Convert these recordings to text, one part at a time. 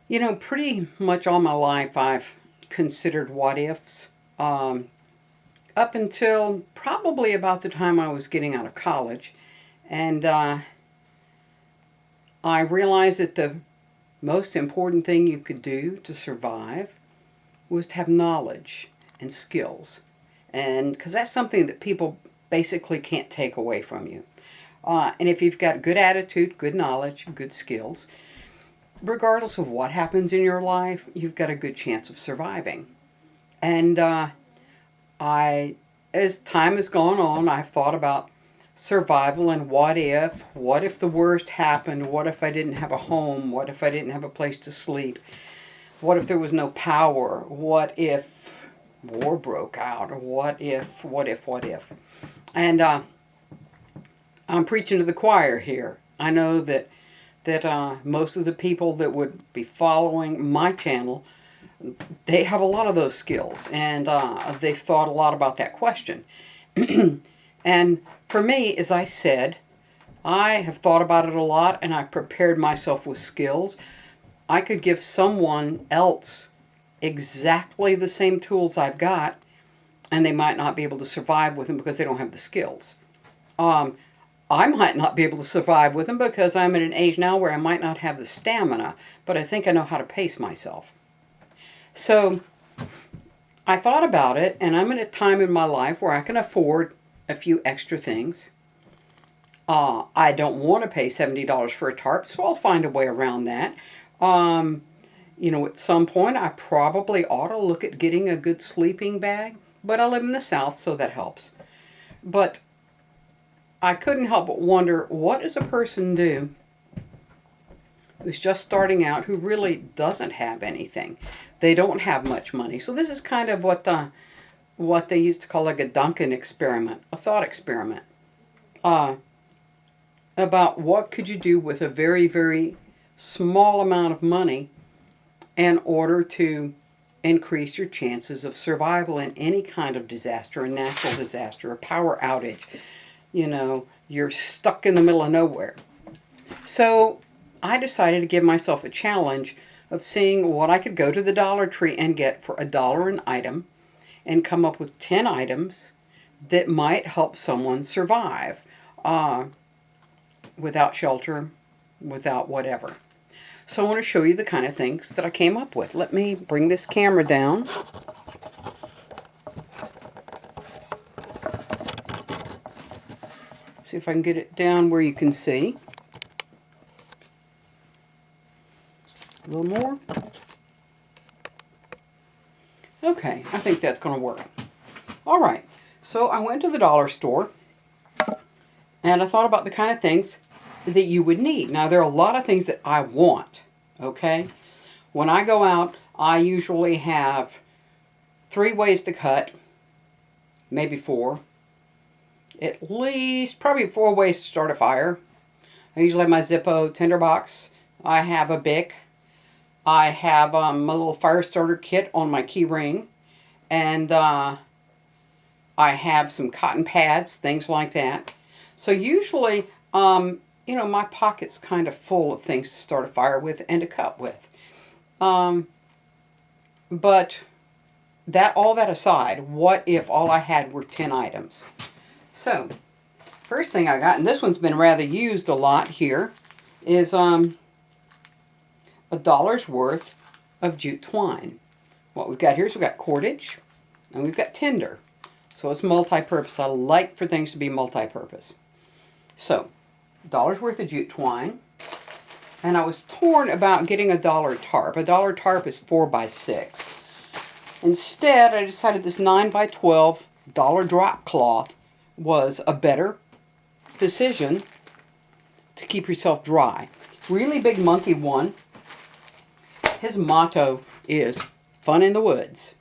You know, pretty much all my life I've considered what ifs. Up until probably about the time I was getting out of college. And I realized that the most important thing you could do to survive was to have knowledge and skills. And because that's something that people basically can't take away from you. And if you've got good attitude, good knowledge, good skills, regardless of what happens in your life, you've got a good chance of surviving. And I, as time has gone on, I've thought about survival and what if. What if the worst happened? What if I didn't have a home? What if I didn't have a place to sleep? What if there was no power? What if war broke out? Or what if? And I'm preaching to the choir here. I know that most of the people that would be following my channel, they have a lot of those skills, and they've thought a lot about that question. And for me, as I said, I have thought about it a lot, and I've prepared myself with skills. I could give someone else exactly the same tools I've got, and they might not be able to survive with them because they don't have the skills. I might not be able to survive with them because I'm at an age now where I might not have the stamina, but I think I know how to pace myself. So I thought about it, and I'm in a time in my life where I can afford a few extra things. I don't want to pay $70 for a tarp, so I'll find a way around that. At some point, I probably ought to look at getting a good sleeping bag, but I live in the South, so that helps. But I couldn't help but wonder, what does a person do who's just starting out, who really doesn't have anything? They don't have much money. So this is kind of what they used to call like a Duncan experiment, a thought experiment, about what could you do with a very, very small amount of money in order to increase your chances of survival in any kind of disaster, a natural disaster, a power outage. You're stuck in the middle of nowhere. So I decided to give myself a challenge of seeing what I could go to the Dollar Tree and get for $1 an item, and come up with 10 items that might help someone survive without shelter, without whatever. So I want to show you the kind of things that I came up with. Let me bring this camera down. See if I can get it down where you can see. A little more. Okay, I think that's going to work. All right, so I went to the dollar store, and I thought about the kind of things that you would need. Now, there are a lot of things that I want, okay? When I go out, I usually have 3 ways to cut, maybe 4. At least, probably 4 ways to start a fire. I usually have my Zippo tinderbox. I have a Bic. I have my little fire starter kit on my key ring. And I have some cotton pads, things like that. So usually, my pocket's kind of full of things to start a fire with and to cut with. But all that aside, what if all I had were 10 items? So, first thing I got, and this one's been rather used a lot here, is $1 worth of jute twine. What we've got here is we've got cordage, and we've got tinder. So it's multi-purpose. I like for things to be multi-purpose. So, $1 worth of jute twine, and I was torn about getting $1 tarp. $1 tarp is 4x6. Instead, I decided this 9x12 dollar drop cloth was a better decision to keep yourself dry. Really Big Monkey one, his motto is fun in the woods.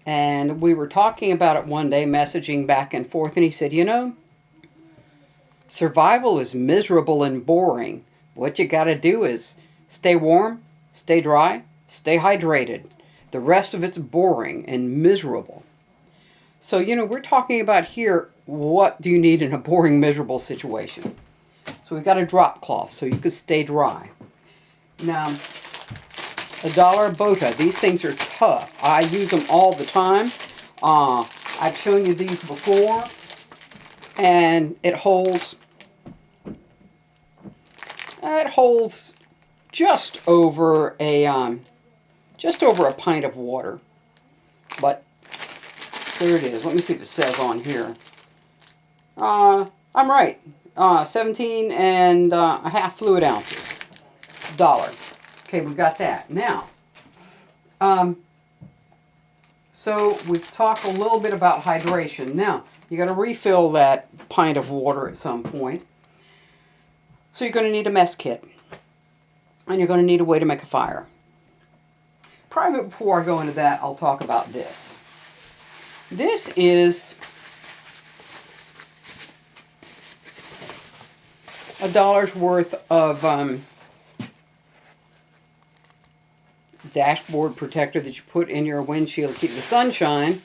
And we were talking about it one day, messaging back and forth, and he said, survival is miserable and boring. What you got to do is stay warm, stay dry, stay hydrated. The rest of it's boring and miserable. So, we're talking about here, what do you need in a boring, miserable situation? So we've got a drop cloth so you can stay dry. Now, $1 Bota. These things are tough. I use them all the time. I've shown you these before, and it holds just over a pint of water. But there it is. Let me see if it says on here. I'm right. 17 and a half fluid ounces. $1. Okay, we've got that. Now, so we've talked a little bit about hydration. Now, you got to refill that pint of water at some point. So you're going to need a mess kit. And you're going to need a way to make a fire. Probably before I go into that, I'll talk about this. This is $1 worth of dashboard protector that you put in your windshield to keep the sunshine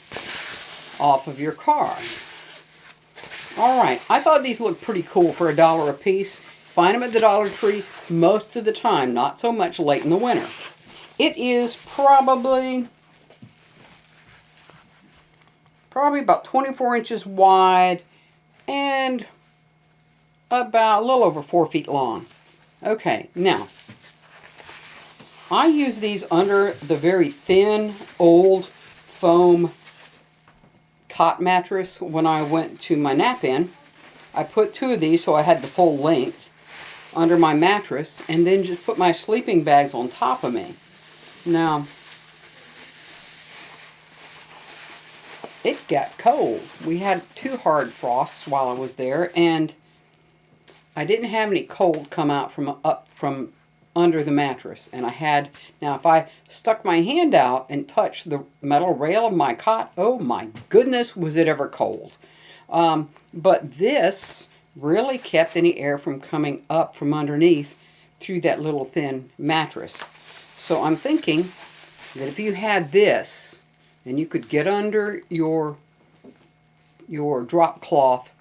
off of your car. Alright, I thought these looked pretty cool for $1 a piece. Find them at the Dollar Tree most of the time, not so much late in the winter. It is probably about 24 inches wide and about a little over 4 feet long. Okay, now, I use these under the very thin, old foam cot mattress when I went to my nap-in. I put 2 of these so I had the full length under my mattress, and then just put my sleeping bags on top of me. Now, it got cold. We had 2 hard frosts while I was there, and I didn't have any cold come out from under the mattress. And I had, now if I stuck my hand out and touched the metal rail of my cot, oh my goodness, was it ever cold. But this really kept any air from coming up from underneath through that little thin mattress. So I'm thinking that if you had this, and you could get under your drop cloth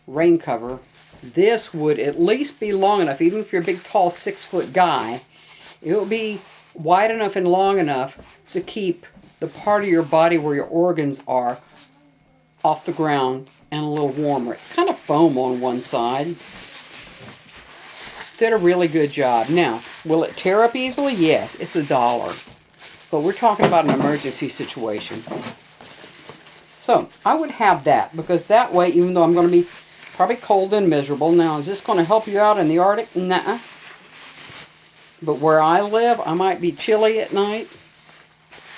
rain cover, this would at least be long enough, even if you're a big, tall, 6-foot guy, it will be wide enough and long enough to keep the part of your body where your organs are off the ground and a little warmer. It's kind of foam on one side. Did a really good job. Now, will it tear up easily? Yes, it's $1. But we're talking about an emergency situation. So, I would have that, because that way, even though I'm going to be probably cold and miserable. Now, is this going to help you out in the Arctic? Nuh-uh. But where I live, I might be chilly at night.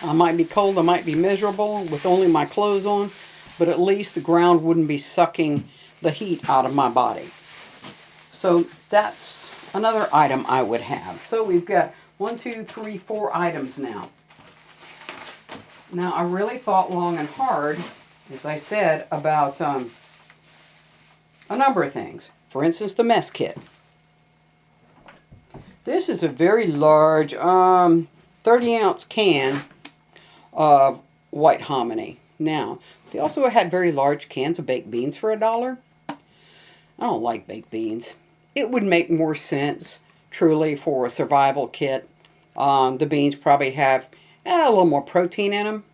I might be cold, I might be miserable with only my clothes on. But at least the ground wouldn't be sucking the heat out of my body. So that's another item I would have. So we've got 1, 2, 3, 4 items now. Now I really thought long and hard, as I said, about a number of things. For instance, the mess kit. This is a very large 30-ounce can of white hominy. Now, they also had very large cans of baked beans for $1. I don't like baked beans. It would make more sense, truly, for a survival kit. The beans probably have a little more protein in them.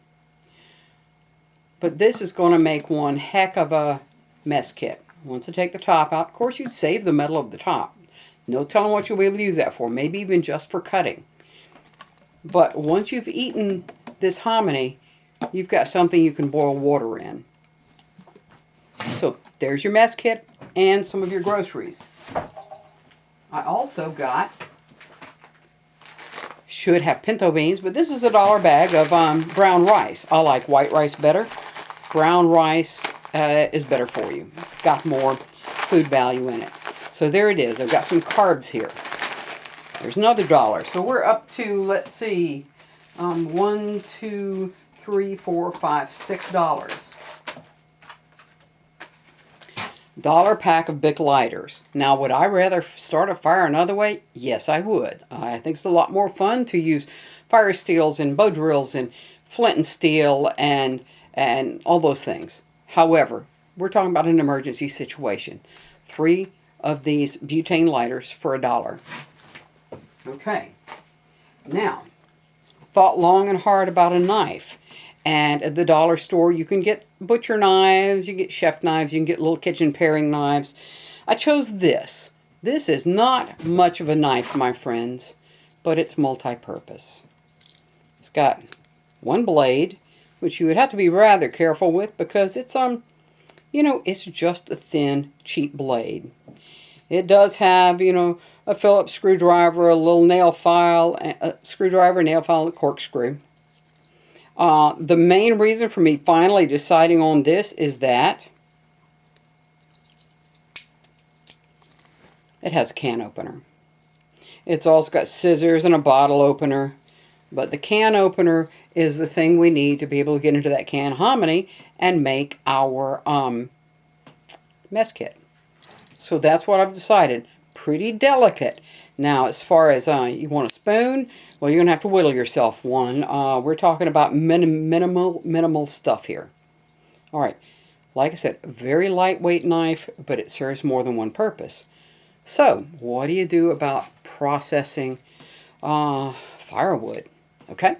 But this is going to make one heck of a mess kit. Once I take the top out, of course, you'd save the metal of the top. No telling what you'll be able to use that for. Maybe even just for cutting. But once you've eaten this hominy, you've got something you can boil water in. So there's your mess kit and some of your groceries. I also got, should have pinto beans, but this is $1 bag of brown rice. I like white rice better. Brown rice is better for you. It's got more food value in it. So there it is. I've got some carbs here. There's another $1. So we're up to, let's see, 1, 2, 3, 4, 5, $6. $1 pack of Bic lighters. Now, would I rather start a fire another way? Yes, I would. I think it's a lot more fun to use fire steels and bow drills and flint and steel and all those things. However, we're talking about an emergency situation. 3 of these butane lighters for $1. Okay. Now, thought long and hard about a knife. And at the dollar store, you can get butcher knives, you can get chef knives, you can get little kitchen paring knives. I chose this. This is not much of a knife, my friends, but it's multi-purpose. It's got one blade, which you would have to be rather careful with because it's, you know, it's just a thin, cheap blade. It does have, you know, a Phillips screwdriver, a little nail file, a screwdriver, nail file, and a corkscrew. The main reason for me finally deciding on this is that it has a can opener. It's also got scissors and a bottle opener. But the can opener is the thing we need to be able to get into that can hominy and make our mess kit. So that's what I've decided. Pretty delicate. Now, as far as you want a spoon, well, you're going to have to whittle yourself one. We're talking about minimal stuff here. All right. Like I said, very lightweight knife, but it serves more than one purpose. So, what do you do about processing firewood? Okay?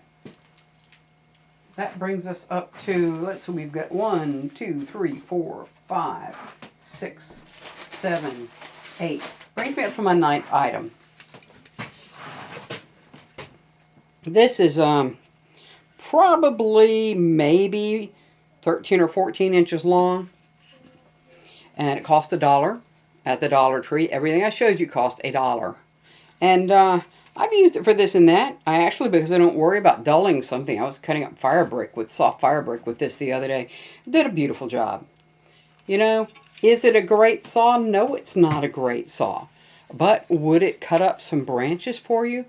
That brings us up to, let's see, we've got 1, 2, 3, 4, 5, 6, 7, 8. Brings me up to my 9th item. This is probably maybe 13 or 14 inches long. And it cost $1 at the Dollar Tree. Everything I showed you cost $1. And I've used it for this and that. I actually, because I don't worry about dulling something, I was cutting up fire brick with soft fire brick with this the other day. It did a beautiful job. You know, is it a great saw? No, it's not a great saw. But would it cut up some branches for you?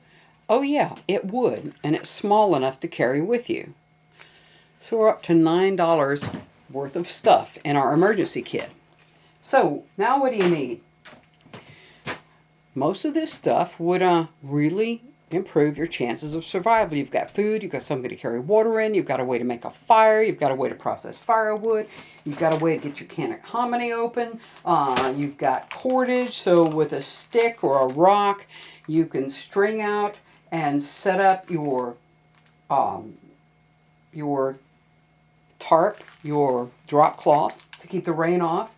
Oh yeah, it would. And it's small enough to carry with you. So we're up to $9 worth of stuff in our emergency kit. So now what do you need? Most of this stuff would really improve your chances of survival. You've got food, you've got something to carry water in, you've got a way to make a fire, you've got a way to process firewood, you've got a way to get your can of hominy open, you've got cordage, so with a stick or a rock, you can string out and set up your tarp, your drop cloth to keep the rain off.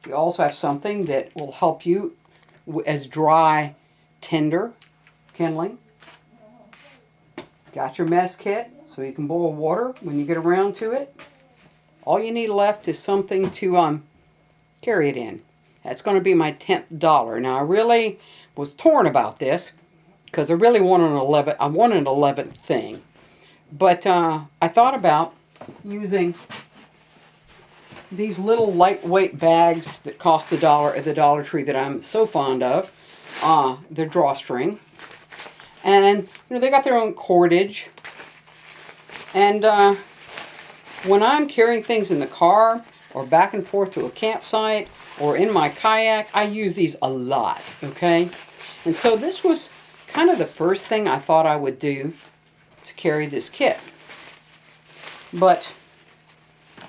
You also have something that will help you as dry tinder kindling. Got your mess kit so you can boil water when you get around to it. All you need left is something to carry it in. That's going to be my $10th. Now I really was torn about this because I really want an 11th. I want an 11th thing, but I thought about using these little lightweight bags that cost $1 at the Dollar Tree that I'm so fond of. They're drawstring. And, you know, they got their own cordage. And when I'm carrying things in the car or back and forth to a campsite or in my kayak, I use these a lot, okay? And so this was kind of the first thing I thought I would do to carry this kit. But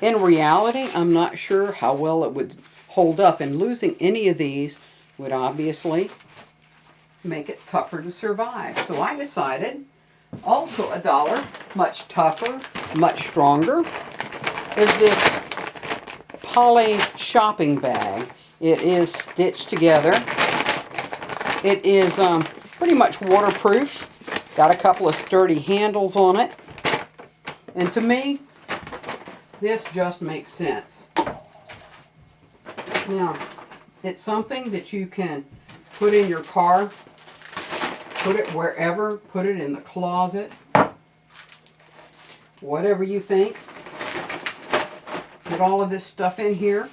in reality, I'm not sure how well it would hold up, and losing any of these would obviously make it tougher to survive. So I decided, also $1, much tougher, much stronger, is this poly shopping bag. It is stitched together. It is pretty much waterproof. Got a couple of sturdy handles on it. And to me, this just makes sense. Now, it's something that you can put in your car, put it wherever, put it in the closet, whatever you think. Put all of this stuff in here.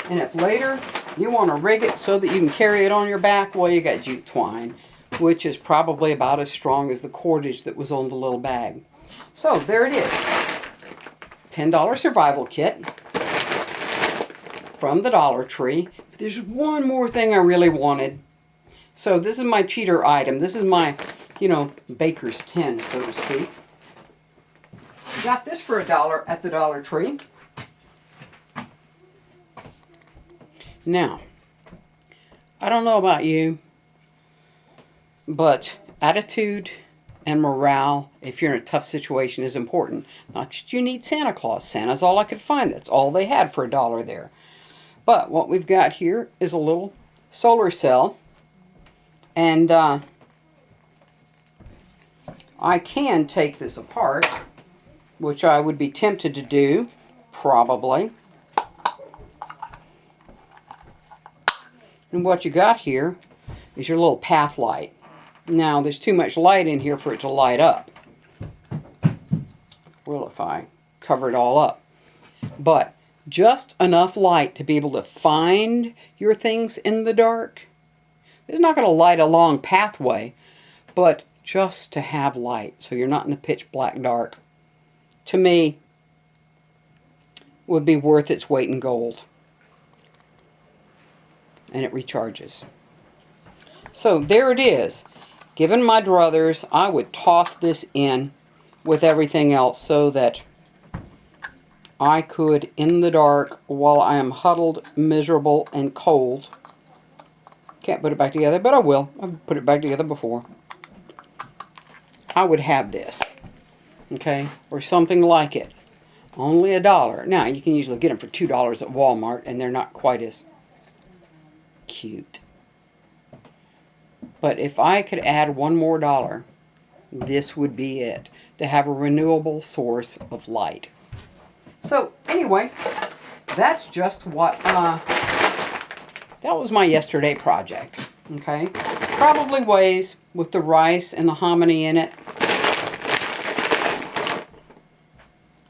And if later you want to rig it so that you can carry it on your back, well, you got jute twine, which is probably about as strong as the cordage that was on the little bag. So there it is. $10 survival kit from the Dollar Tree. But there's one more thing I really wanted. So this is my cheater item. This is my, you know, baker's tin, so to speak. Got this for $1 at the Dollar Tree. Now, I don't know about you, but attitude and morale, if you're in a tough situation, is important. Not just you need Santa Claus. Santa's all I could find. That's all they had for $1 there. But what we've got here is a little solar cell. And I can take this apart, which I would be tempted to do, probably. And what you got here is your little path light. Now, there's too much light in here for it to light up. Well, if I cover it all up. But just enough light to be able to find your things in the dark. It's not going to light a long pathway, but just to have light so you're not in the pitch black dark, to me, would be worth its weight in gold. And it recharges. So there it is. Given my druthers, I would toss this in with everything else so that I could, in the dark, while I am huddled, miserable, and cold, can't put it back together, but I will. I've put it back together before. I would have this, okay, or something like it. Only $1. Now, you can usually get them for $2 at Walmart, and they're not quite as cute. But if I could add one more $1, this would be it, to have a renewable source of light. So, anyway, that's just what, that was my yesterday project, okay? Probably weighs, with the rice and the hominy in it,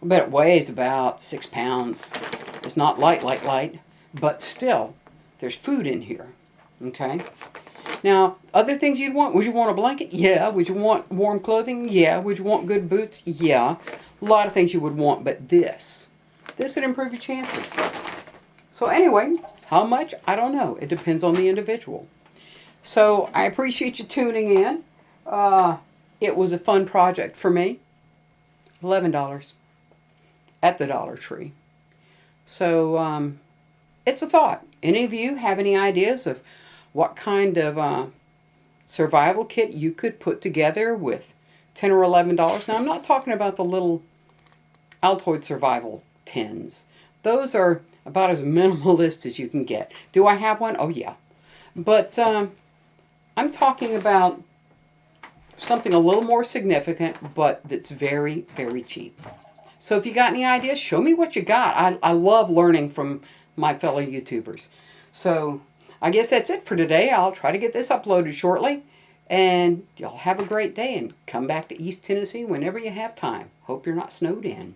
I bet it weighs about 6 pounds. It's not light, but still, there's food in here, okay? Now, other things you'd want, would you want a blanket? Yeah. Would you want warm clothing? Yeah. Would you want good boots? Yeah. A lot of things you would want, but this would improve your chances. So anyway, how much? I don't know. It depends on the individual. So I appreciate you tuning in. It was a fun project for me. $11 at the Dollar Tree. So it's a thought. Any of you have any ideas of what kind of survival kit you could put together with $10 or $11? Now, I'm not talking about the little Altoid survival tins. Those are about as minimalist as you can get. Do I have one? Oh, yeah. But I'm talking about something a little more significant, but that's very, very cheap. So if you got any ideas, show me what you got. I love learning from my fellow YouTubers. So I guess that's it for today. I'll try to get this uploaded shortly. And y'all have a great day and come back to East Tennessee whenever you have time. Hope you're not snowed in.